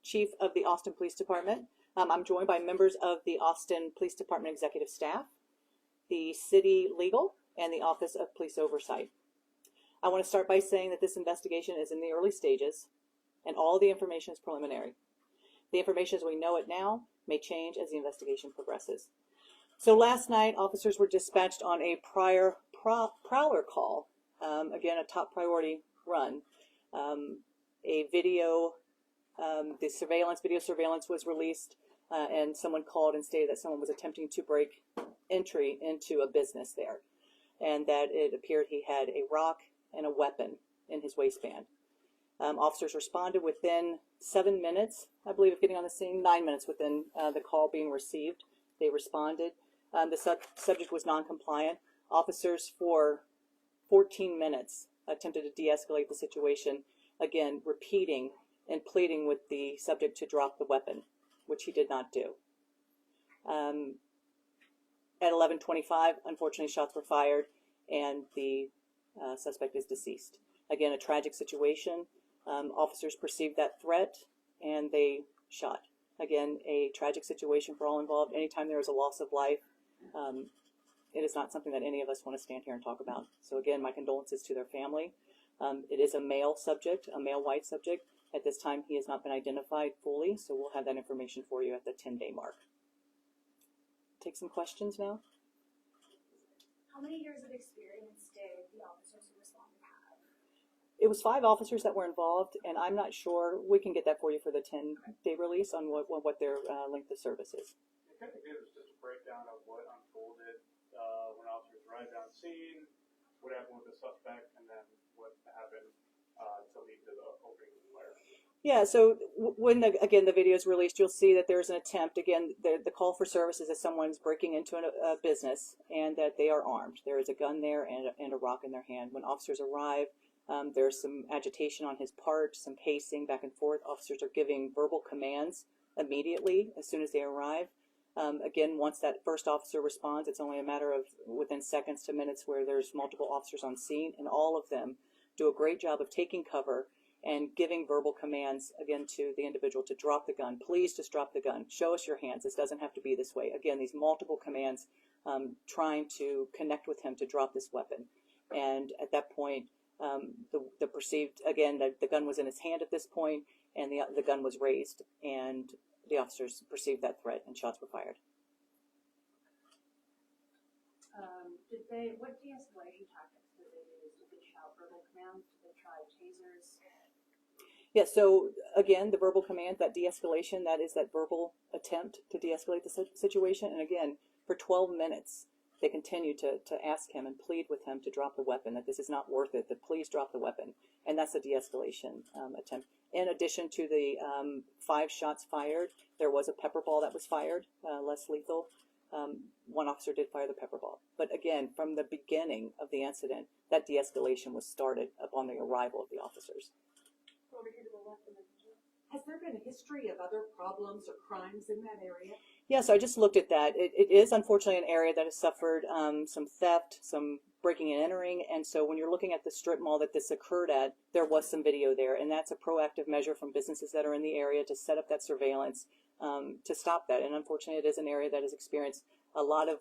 Chief of the Austin Police Department. I'm joined by members of the Austin Police Department executive staff, the city legal, and the Office of Police Oversight. I want to start by saying that this investigation is in the early stages and all the information is preliminary. The information as we know it now may change as the investigation progresses. So last night, officers were dispatched on a prior prowler call, again, a top priority run. A video, video surveillance was released, and someone called and stated that someone was attempting to break entry into a business there, and that it appeared he had a rock and a weapon in his waistband. Officers responded within 7 minutes, I believe, of getting on the scene, 9 minutes within the call being received. They responded. The subject was non-compliant. Officers for 14 minutes attempted to de-escalate the situation, again, repeating and pleading with the subject to drop the weapon, which he did not do. At 11:25, unfortunately, shots were fired, and the suspect is deceased. Again, a tragic situation. Officers perceived that threat, and they shot. Again, a tragic situation for all involved. Anytime there is a loss of life, it is not something that any of us want to stand here and talk about. So again, my condolences to their family. It is a male subject, a male white subject. At this time, he has not been identified fully, so we'll have that information for you at the 10-day mark. Take some questions now. How many years of experience did the officers who responded have? It was 5 officers that were involved, and I'm not sure. We can get that for you for the 10-day release on what their length of service is. It kind of gives us just a breakdown of what unfolded when officers arrived on scene, what happened with the suspect, and then what happened to lead to the opening of the fire. Yeah, so when the video is released, you'll see that there's an attempt. Again, the call for service is that someone's breaking into a business and that they are armed. There is a gun there and a rock in their hand. When officers arrive, there's some agitation on his part, some pacing back and forth. Officers are giving verbal commands immediately as soon as they arrive. Again, once that first officer responds, it's only a matter of within seconds to minutes where there's multiple officers on scene, and all of them do a great job of taking cover and giving verbal commands, again, to the individual to drop the gun. Please just drop the gun. Show us your hands. This doesn't have to be this way. Again, these multiple commands trying to connect with him to drop this weapon. And at that point, the perceived, again, the gun was in his hand at this point, and the gun was raised, and the officers perceived that threat, and shots were fired. What de-escalation tactics did they use? Did they shout verbal commands? Did they try tasers? Yeah, so again, the verbal command, that de-escalation, that is that verbal attempt to de-escalate the situation. And again, for 12 minutes, they continue to ask him and plead with him to drop the weapon, that this is not worth it, that please drop the weapon. And that's a de-escalation attempt. In addition to the 5 shots fired, there was a pepper ball that was fired, less lethal. One officer did fire the pepper ball. But again, from the beginning of the incident, that de-escalation was started upon the arrival of the officers. Has there been a history of other problems or crimes in that area? Yes, I just looked at that. It is unfortunately an area that has suffered some theft, some breaking and entering, and so when you're looking at the strip mall that this occurred at, there was some video there, and that's a proactive measure from businesses that are in the area to set up that surveillance to stop that. And unfortunately, it is an area that has experienced a lot of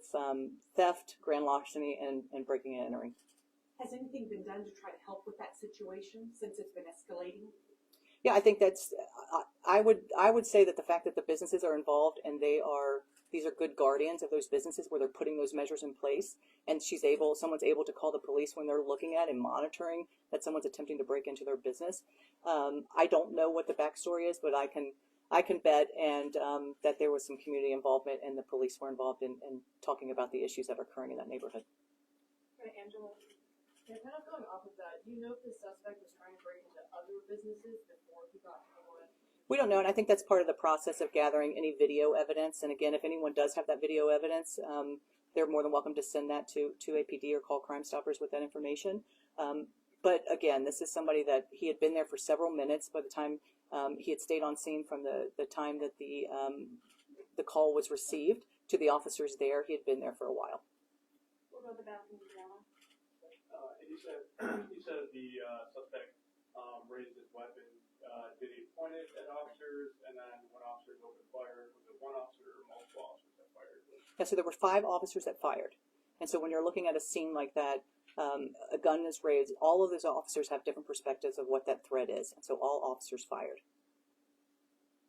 theft, grand larceny, and breaking and entering. Has anything been done to try to help with that situation since it's been escalating? Yeah, I think that's. I would say that the fact that the businesses are involved and these are good guardians of those businesses where they're putting those measures in place, and someone's able to call the police when they're looking at and monitoring that someone's attempting to break into their business. I don't know what the backstory is, but I can bet that there was some community involvement and the police were involved in talking about the issues that are occurring in that neighborhood. Hey, Angela. Yeah, kind of going off of that, do you know if the suspect was trying to break into other businesses before he got to the one? We don't know, and I think that's part of the process of gathering any video evidence. And again, if anyone does have that video evidence, they're more than welcome to send that to APD or call Crime Stoppers with that information. But again, this is somebody that he had been there for several minutes by the time he had stayed on scene from the time that the call was received to the officers there. He had been there for a while. What about the bathroom drama? You said the suspect raised his weapon. Did he point it at officers and Yeah, so there were 5 officers that fired. And so when you're looking at a scene like that, a gun is raised, all of those officers have different perspectives of what that threat is. And so all officers fired.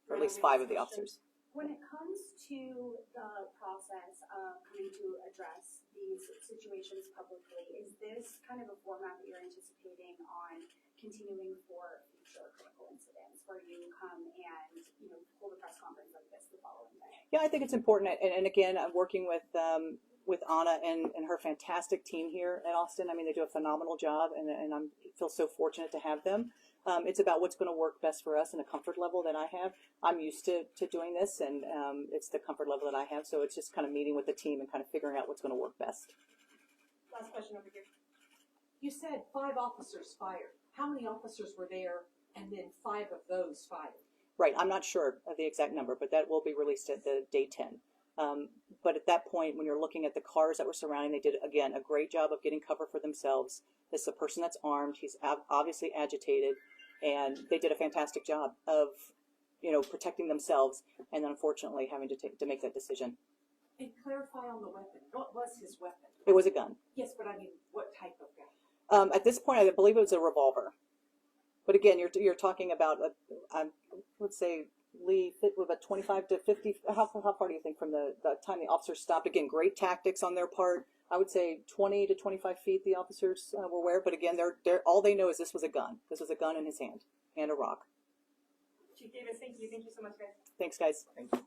Or at least 5 of the officers. When it comes to the process of coming to address these situations publicly, is this kind of a format that you're anticipating on continuing for future critical incidents where you come and, hold a press conference like this the following day? Yeah, I think it's important. And again, I'm working with Anna and her fantastic team here at Austin. I mean, they do a phenomenal job, and I feel so fortunate to have them. It's about what's going to work best for us and a comfort level that I have. I'm used to doing this, and it's the comfort level that I have. So it's just kind of meeting with the team and kind of figuring out what's going to work best. Last question over here. You said 5 officers fired. How many officers were there, and then 5 of those fired? Right, I'm not sure of the exact number, but that will be released at the day 10. But at that point, when you're looking at the cars that were surrounding, they did, again, a great job of getting cover for themselves. This is a person that's armed. He's obviously agitated, and they did a fantastic job of, protecting themselves, and then unfortunately having to make that decision. And clarify on the weapon. What was his weapon? It was a gun. Yes, but I mean, what type of gun? At this point, I believe it was a revolver. But again, you're talking about, let's say, Lee, about 25 to 50, how far do you think from the time the officers stopped? Again, great tactics on their part. I would say 20 to 25 feet the officers were aware, but again, they're all they know is this was a gun. This was a gun in his hand and a rock. Chief Davis, thank you. Thank you so much, guys. Thanks, guys. Thank you.